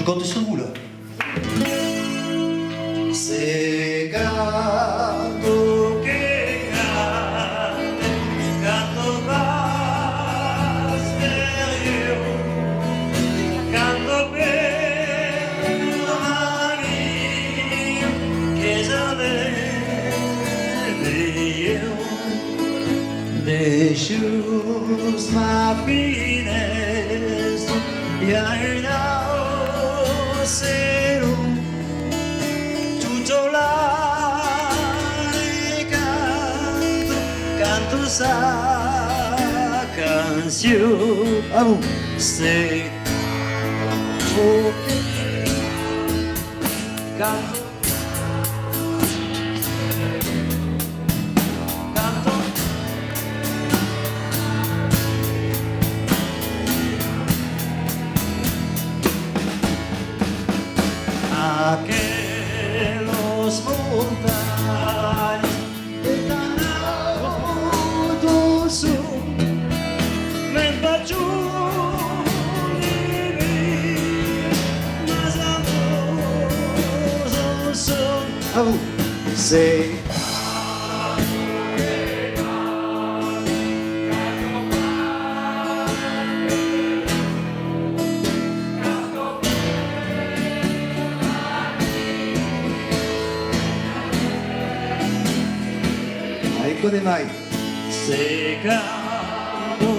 Je compte sur vous là. C'est canto che cade, canto basterio, canto per mani che io des choses ma finesse, y'a une océan tutto là e canto sa canzone. Ah vous, c'est ok. Canto. Que los montañas están altos, me bacio más amorosos son. Ah vous, c'est des mailles. C'est canto.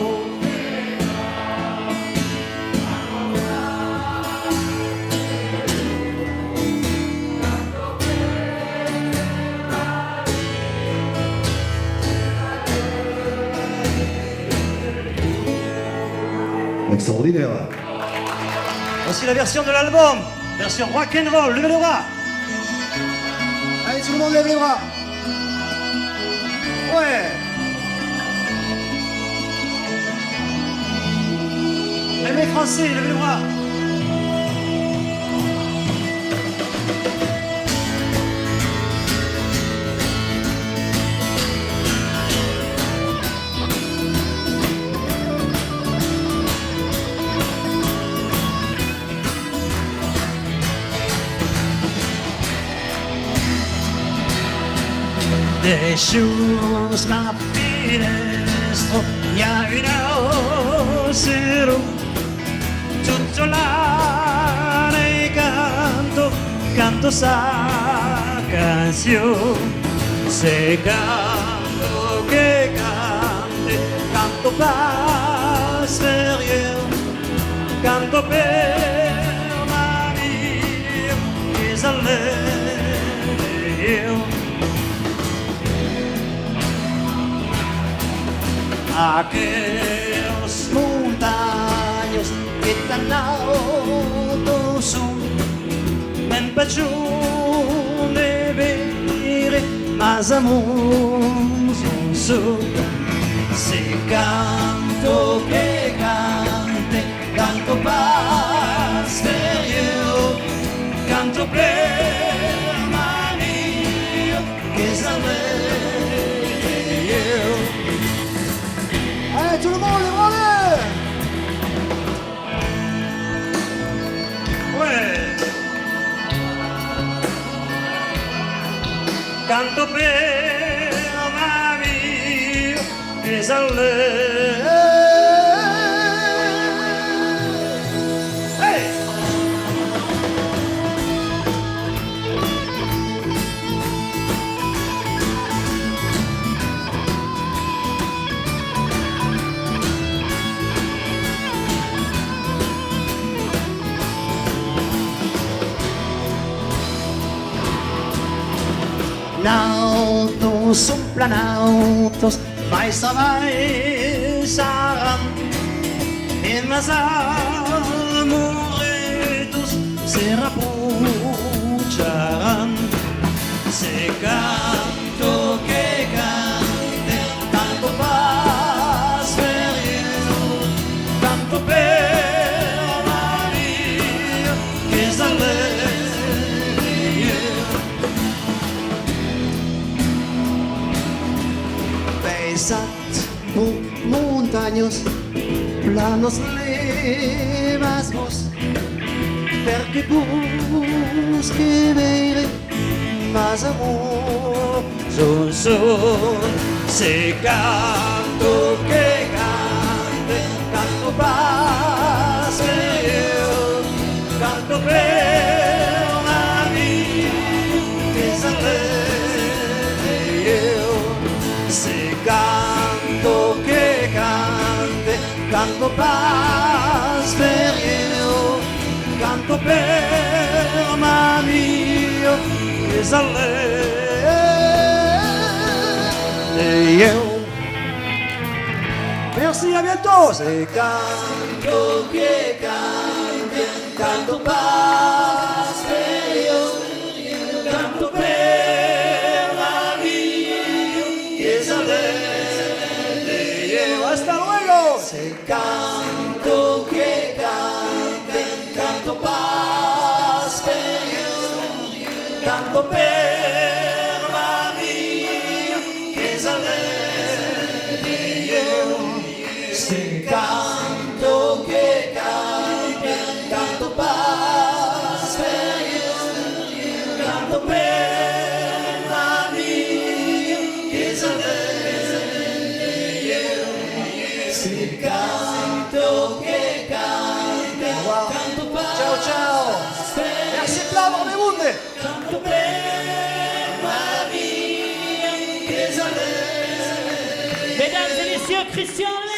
Extraordinaire. Voici la version de l'album, version rock'n'roll, levez le bras. Allez, tout le monde lève les bras. Ouais. Les Français, levez le bras. Des choses ma finestra, il y a une océan tutto l'anno canto sa canzone. Se canto che cante, canto passerio, canto per mani che s'allegria. Aquellos montaños que tan altos son, me impacciano de vedere, mas amor son. Se canto che cante, canto passerio, canto per mani che s'allegria. Tout le monde, les volets! Ouais. Canto per la via che s'allegria. Nautos son planautos, mais vai saran, e mas amoretos se rappucciaran. Se canto che cante, tanto passerio, tanto per Maria che s'allegria. Pesat montaños, planos levasmos, perché buschi bene, ma amor, se canto che cante, canto pace io, canto per una vita che salve io, se canto che cante, canto pace per io, canto per una vita che salve Merci, à bientôt. Se canto che cante, canto pace io, canto per la mia chiesa io. Hasta luego. Se canto che cante, canto pace io, canto per la mia chiesa se canto che cambia, canto pace io, canto per la mia chiesa se canto che cambia, canto pace Ciao, ciao. Merci, Plam, rendez-vous. canto per la mia chiesa Mesdames et messieurs, Christian Allaire.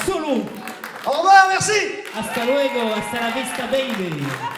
Solo. Au revoir, merci. Hasta luego, hasta la vista, baby.